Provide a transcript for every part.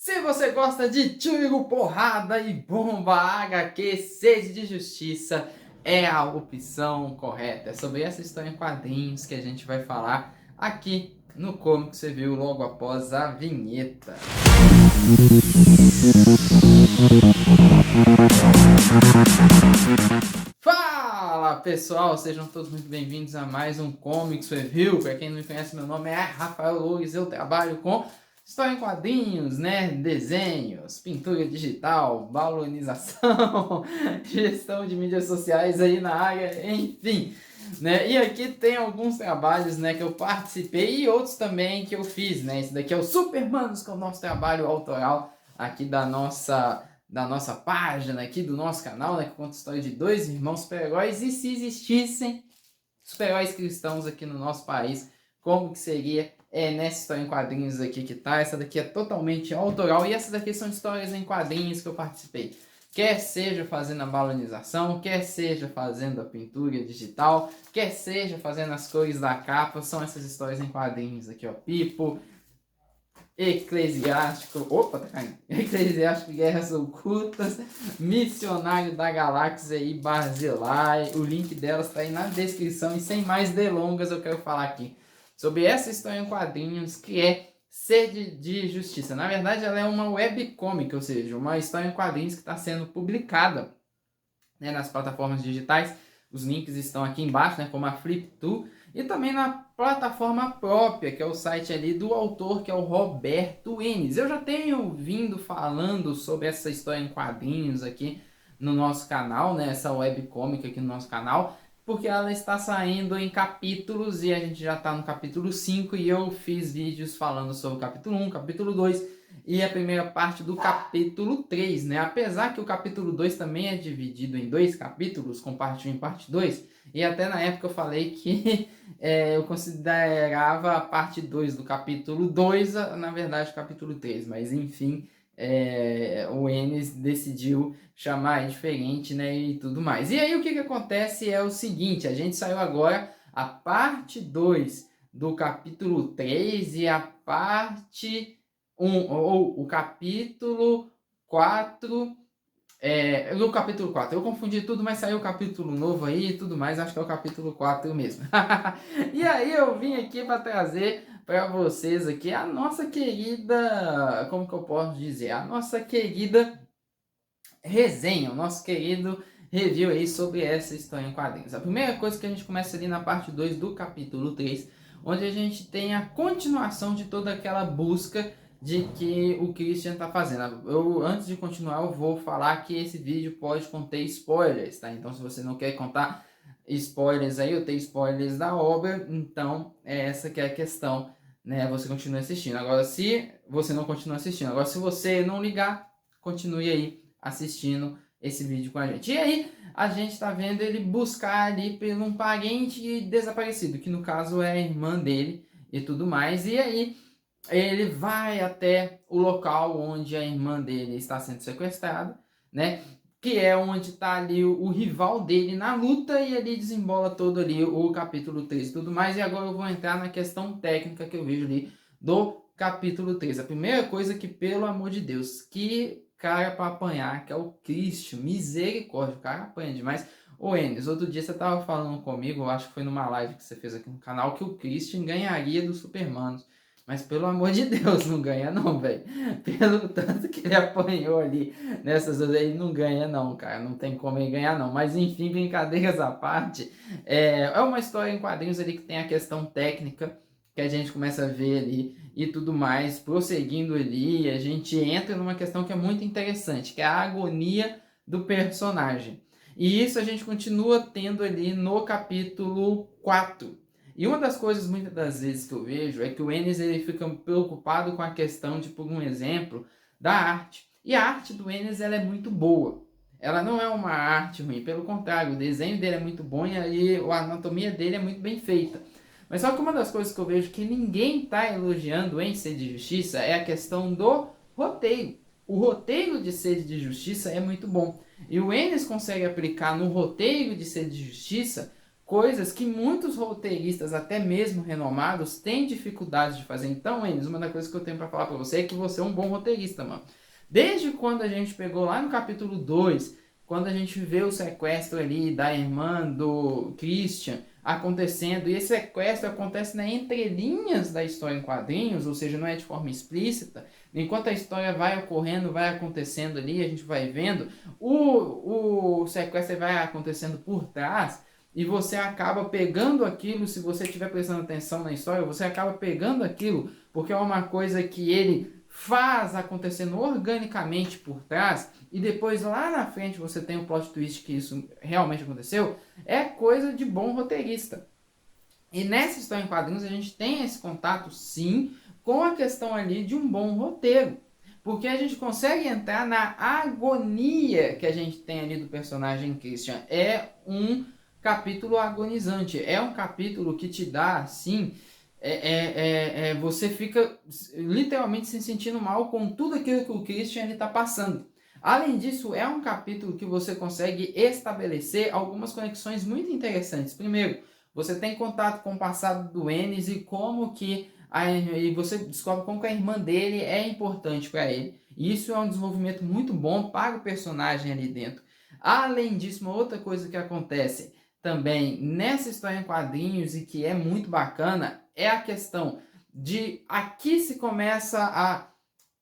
Se você gosta de tiro, porrada e bomba, HQ, sede de justiça é a opção correta. É sobre essa história em quadrinhos que a gente vai falar aqui no Como que você viu logo após a vinheta. Fala pessoal, sejam todos muito bem-vindos a mais um Comics Review. Para quem não me conhece, meu nome é Rafael Loures, eu trabalho com história em quadrinhos, né? Desenhos, pintura digital, balonização, gestão de mídias sociais aí na área, enfim. Né? E aqui tem alguns trabalhos, né, que eu participei e outros também que eu fiz, né? Esse daqui é o Supermanos, que é o nosso trabalho autoral aqui da nossa página, aqui do nosso canal, né, que conta a história de dois irmãos super-heróis. E se existissem super-heróis cristãos aqui no nosso país, como que seria nessa história em quadrinhos aqui que tá? Essa daqui é totalmente autoral e essas daqui são histórias em quadrinhos que eu participei. Quer seja fazendo a balonização, quer seja fazendo a pintura digital, quer seja fazendo as cores da capa, são essas histórias em quadrinhos aqui, ó. Pipo, Eclesiástico, opa, tá caindo. Eclesiástico, Guerras Ocultas, Missionário da Galáxia e Barzillai. O link delas tá aí na descrição. E sem mais delongas, eu quero falar aqui sobre essa história em quadrinhos que é Sede de Justiça. Na verdade, ela é uma webcomic, ou seja, uma história em quadrinhos que está sendo publicada, né, nas plataformas digitais. Os links estão aqui embaixo, né, como a Flip2, e também na plataforma própria, que é o site ali do autor, que é o Roberto Enes. Eu já tenho vindo falando sobre essa história em quadrinhos aqui no nosso canal, né, essa webcomic aqui no nosso canal, porque ela está saindo em capítulos e a gente já está no capítulo 5 e eu fiz vídeos falando sobre o capítulo 1, capítulo 2 e a primeira parte do capítulo 3, né? Apesar que o capítulo 2 também é dividido em dois capítulos, com parte 1 e parte 2, e até na época eu falei que eu considerava a parte 2 do capítulo 2, na verdade, o capítulo 3, mas enfim, o Enes decidiu chamar diferente, né, e tudo mais. E aí o que acontece é o seguinte, a gente saiu agora a parte 2 do capítulo 3 e a parte 1, ou o capítulo 4, no capítulo 4, eu confundi tudo, mas saiu o capítulo novo aí e tudo mais, acho que é o capítulo 4 mesmo. E aí eu vim aqui para trazer para vocês aqui a nossa querida, como que eu posso dizer, a nossa querida resenha, o nosso querido review aí sobre essa história em quadrinhos. A primeira coisa que a gente começa ali na parte 2 do capítulo 3, onde a gente tem a continuação de toda aquela busca de que o Christian está fazendo. Antes de continuar, eu vou falar que esse vídeo pode conter spoilers, tá? Então, se você não quer contar spoilers aí, eu tenho spoilers da obra, então essa que é a questão, né? Você continua assistindo. Agora, se você não continua assistindo, agora se você não ligar, continue aí assistindo esse vídeo com a gente. E aí, a gente tá vendo ele buscar ali por um parente desaparecido, que no caso é a irmã dele e tudo mais. E aí, ele vai até o local onde a irmã dele está sendo sequestrada, né? Que é onde está ali o rival dele na luta, e ele desembola todo ali o capítulo 3 e tudo mais. E agora eu vou entrar na questão técnica que eu vejo ali do capítulo 3. A primeira coisa que, pelo amor de Deus, que cara para apanhar, que é o Christian, misericórdia, o cara apanha demais. Ô Enes, outro dia você tava falando comigo, eu acho que foi numa live que você fez aqui no canal, que o Christian ganharia do Supermanos. Mas pelo amor de Deus, não ganha não, velho. Pelo tanto que ele apanhou ali nessas horas, ele não ganha não, cara. Não tem como ele ganhar não. Mas enfim, brincadeiras à parte, é uma história em quadrinhos ali que tem a questão técnica, que a gente começa a ver ali e tudo mais, prosseguindo ali, a gente entra numa questão que é muito interessante, que é a agonia do personagem. E isso a gente continua tendo ali no capítulo 4. E uma das coisas, muitas das vezes, que eu vejo é que o Enes ele fica preocupado com a questão de, por um exemplo, da arte. E a arte do Enes ela é muito boa. Ela não é uma arte ruim, pelo contrário, o desenho dele é muito bom e a anatomia dele é muito bem feita. Mas só que uma das coisas que eu vejo que ninguém está elogiando em Sede de Justiça é a questão do roteiro. O roteiro de Sede de Justiça é muito bom. E o Enes consegue aplicar no roteiro de Sede de Justiça coisas que muitos roteiristas, até mesmo renomados, têm dificuldade de fazer. Então, Enes, uma das coisas que eu tenho para falar para você é que você é um bom roteirista, mano. Desde quando a gente pegou lá no capítulo 2, quando a gente vê o sequestro ali da irmã do Christian acontecendo, e esse sequestro acontece nas entrelinhas da história em quadrinhos, ou seja, não é de forma explícita. Enquanto a história vai ocorrendo, vai acontecendo ali, a gente vai vendo, o sequestro vai acontecendo por trás, e você acaba pegando aquilo, se você estiver prestando atenção na história, você acaba pegando aquilo, porque é uma coisa que ele faz acontecendo organicamente por trás, e depois lá na frente você tem o plot twist que isso realmente aconteceu, é coisa de bom roteirista. E nessa história em quadrinhos a gente tem esse contato, sim, com a questão ali de um bom roteiro. Porque a gente consegue entrar na agonia que a gente tem ali do personagem Christian. É um capítulo agonizante. É um capítulo que te dá, assim, você fica literalmente se sentindo mal com tudo aquilo que o Christian está passando. Além disso, é um capítulo que você consegue estabelecer algumas conexões muito interessantes. Primeiro, você tem contato com o passado do Ennis e como que e você descobre como que a irmã dele é importante para ele. Isso é um desenvolvimento muito bom para o personagem ali dentro. Além disso, uma outra coisa que acontece também nessa história em quadrinhos e que é muito bacana é a questão de aqui se começa a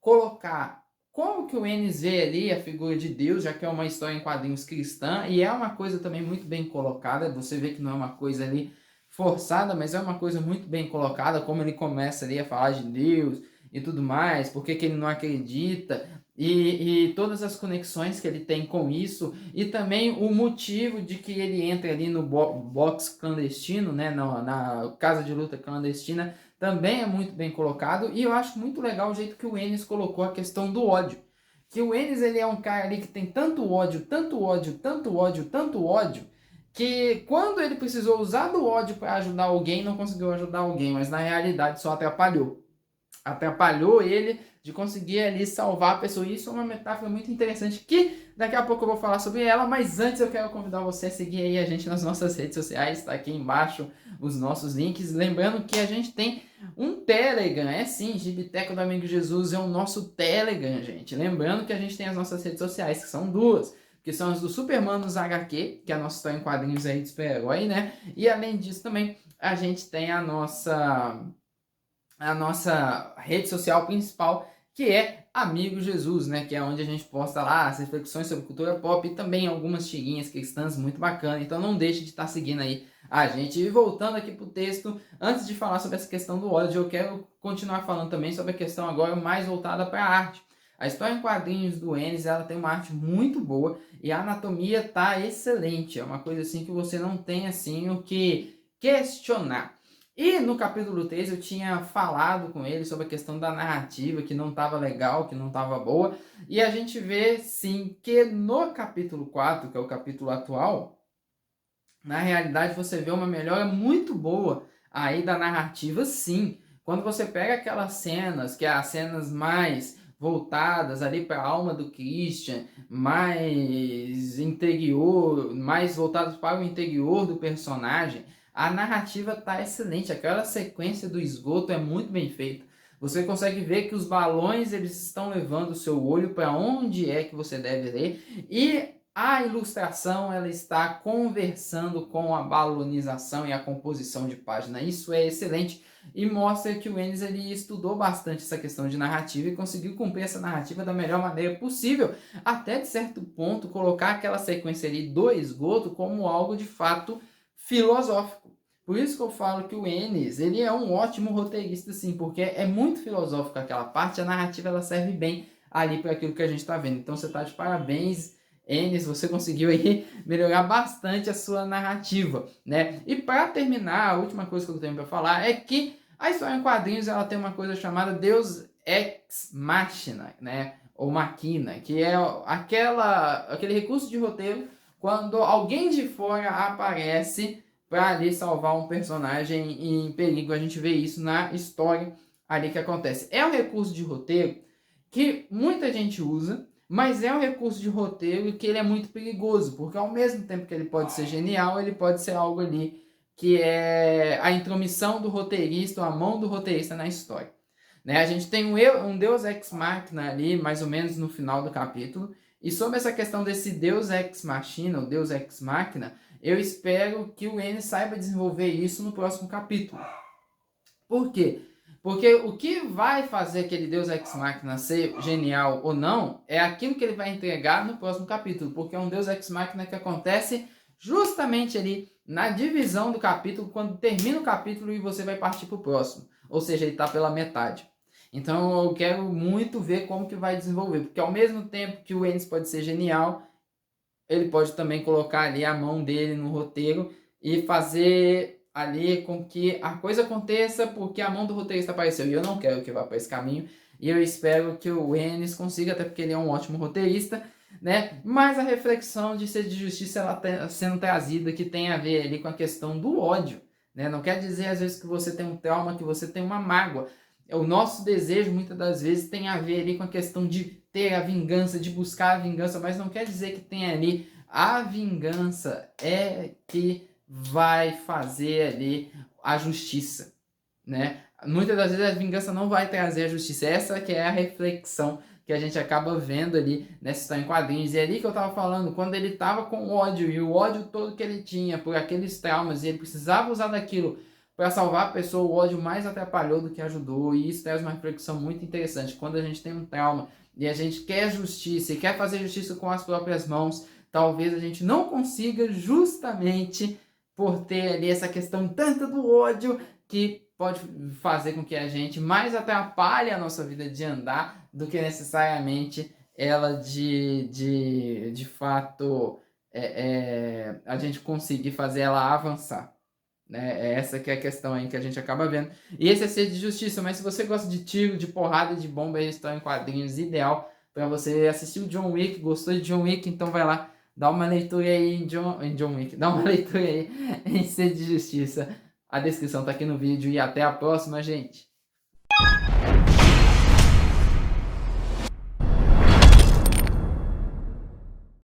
colocar como que o Ennis vê ali a figura de Deus, já que é uma história em quadrinhos cristã, e é uma coisa também muito bem colocada, você vê que não é uma coisa ali forçada, mas é uma coisa muito bem colocada, como ele começa ali a falar de Deus e tudo mais, por que ele não acredita, e todas as conexões que ele tem com isso, e também o motivo de que ele entra ali no box clandestino, né, na casa de luta clandestina, também é muito bem colocado, e eu acho muito legal o jeito que o Ennis colocou a questão do ódio. Que o Ennis, ele é um cara ali que tem tanto ódio, tanto ódio, tanto ódio, tanto ódio, que quando ele precisou usar do ódio para ajudar alguém, não conseguiu ajudar alguém, mas na realidade só atrapalhou. Atrapalhou ele de conseguir ali salvar a pessoa. Isso é uma metáfora muito interessante que daqui a pouco eu vou falar sobre ela, mas antes eu quero convidar você a seguir aí a gente nas nossas redes sociais, está aqui embaixo os nossos links. Lembrando que a gente tem um Telegram, é sim, Gibiteca do Amigo Jesus é o nosso Telegram, gente. Lembrando que a gente tem as nossas redes sociais, que são duas, que são as do Supermanos HQ, que é a nossa história em quadrinhos aí de super-herói, né? E além disso também a gente tem a nossa rede social principal, que é Amigo Jesus, né? Que é onde a gente posta lá as reflexões sobre cultura pop e também algumas tirinhas cristãs muito bacanas. Então não deixe de estar seguindo aí a gente. E voltando aqui pro texto, antes de falar sobre essa questão do ódio, eu quero continuar falando também sobre a questão agora mais voltada para a arte. A história em quadrinhos do Ennis, ela tem uma arte muito boa e a anatomia tá excelente. É uma coisa assim que você não tem assim o que questionar. E no capítulo 3 eu tinha falado com ele sobre a questão da narrativa, que não estava legal, que não estava boa. E a gente vê, sim, que no capítulo 4, que é o capítulo atual, na realidade você vê uma melhora muito boa aí da narrativa, sim. Quando você pega aquelas cenas, que é as cenas mais voltadas ali para a alma do Christian, mais interior, mais voltadas para o interior do personagem, a narrativa tá excelente. Aquela sequência do esgoto é muito bem feita. Você consegue ver que os balões eles estão levando o seu olho para onde é que você deve ler e a ilustração ela está conversando com a balonização e a composição de página. Isso é excelente e mostra que o Ennis ele estudou bastante essa questão de narrativa e conseguiu cumprir essa narrativa da melhor maneira possível, até de certo ponto colocar aquela sequência ali do esgoto como algo de fato filosófico. Por isso que eu falo que o Ennis ele é um ótimo roteirista, sim, porque é muito filosófico aquela parte, a narrativa ela serve bem ali para aquilo que a gente está vendo. Então você está de parabéns, Ennis, você conseguiu aí melhorar bastante a sua narrativa, né? E para terminar, a última coisa que eu tenho para falar é que a história em quadrinhos ela tem uma coisa chamada Deus Ex Machina, né? Ou Machina, que é aquele recurso de roteiro quando alguém de fora aparece para ali salvar um personagem em perigo. A gente vê isso na história ali que acontece. É um recurso de roteiro que muita gente usa, Mas é um recurso de roteiro que ele é muito perigoso, porque ao mesmo tempo que ele pode ser genial, ele pode ser algo ali que é a intromissão do roteirista, ou a mão do roteirista na história. Né? A gente tem um Deus Ex Machina ali, mais ou menos no final do capítulo, e sobre essa questão desse Deus Ex Machina, o Deus Ex Machina, eu espero que o N saiba desenvolver isso no próximo capítulo. Por quê? Porque o que vai fazer aquele Deus Ex Machina ser genial ou não é aquilo que ele vai entregar no próximo capítulo, porque é um Deus Ex Machina que acontece justamente ali na divisão do capítulo, quando termina o capítulo e você vai partir para o próximo. Ou seja, ele está pela metade. Então eu quero muito ver como que vai desenvolver, porque ao mesmo tempo que o Ennis pode ser genial, ele pode também colocar ali a mão dele no roteiro e fazer ali com que a coisa aconteça porque a mão do roteirista apareceu. E eu não quero que vá para esse caminho. E eu espero que o Ennis consiga, até porque ele é um ótimo roteirista, né? Mas a reflexão de ser de justiça ela tá sendo trazida que tem a ver ali com a questão do ódio, né? Não quer dizer às vezes que você tem um trauma, que você tem uma mágoa. O nosso desejo muitas das vezes tem a ver ali com a questão de ter a vingança, de buscar a vingança, mas não quer dizer que tem ali a vingança é que vai fazer ali a justiça, né? Muitas das vezes a vingança não vai trazer a justiça. Essa que é a reflexão que a gente acaba vendo ali nessa história em quadrinhos. E é ali que eu tava falando, quando ele tava com ódio, e o ódio todo que ele tinha por aqueles traumas, e ele precisava usar daquilo para salvar a pessoa, o ódio mais atrapalhou do que ajudou. E isso traz uma reflexão muito interessante. Quando a gente tem um trauma e a gente quer justiça e quer fazer justiça com as próprias mãos, talvez a gente não consiga, justamente por ter ali essa questão tanta do ódio que pode fazer com que a gente mais atrapalhe a nossa vida de andar do que necessariamente ela de fato a gente conseguir fazer ela avançar. Né? Essa que é a questão aí que a gente acaba vendo. E esse é ser de justiça, mas se você gosta de tiro, de porrada, de bomba, eles estão em quadrinhos ideal para você assistir o John Wick. Gostou de John Wick? Então vai lá, dá uma leitura aí em John Wick, dá uma leitura aí em Ser de Justiça. A descrição tá aqui no vídeo e até a próxima, gente.